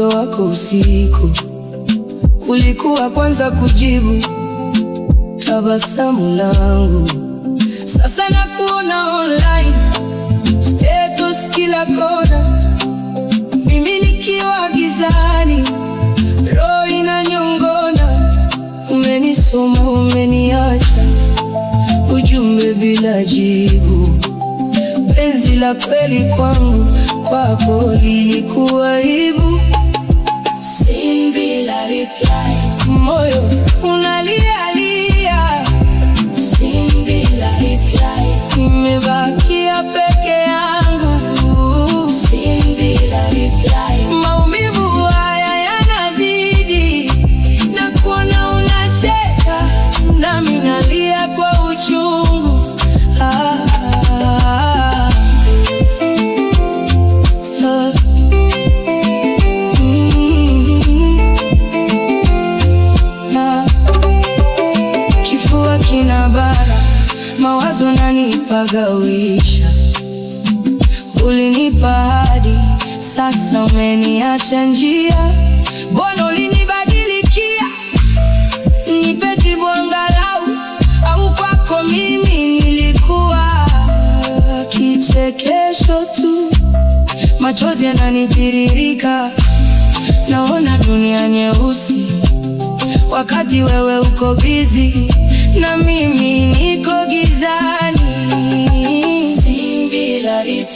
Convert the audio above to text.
wito wako usiku ulikuwa kwanza kujibu tabasamu langu. Sasa nakuona online, status kila kona, mimi nikiwa gizani, roho inanyongona. Umenisoma, umeniacha ujumbe bila jibu. Penzi la kweli kwangu, kwako lilikuwa aibu. Seen bila reply, moyo unalia lia. Seen bila reply, nimebakia peke yangu. Seen bila reply, maumivu haya yanazidi, na kuona unacheka nami nalia kwa uchungu. Kifua kinabana, mawazo nanipagawisha. Ulinipa hadi, sasa umeniacha njia. Mbona ulinibadilikia? Nipe jibu angalau, au kwako mimi nilikuwa kichekesho tu. Machozi yananitiririka, naona dunia nyeusi, wakati wewe uko busy na mimi niko gizani. Seen bila reply.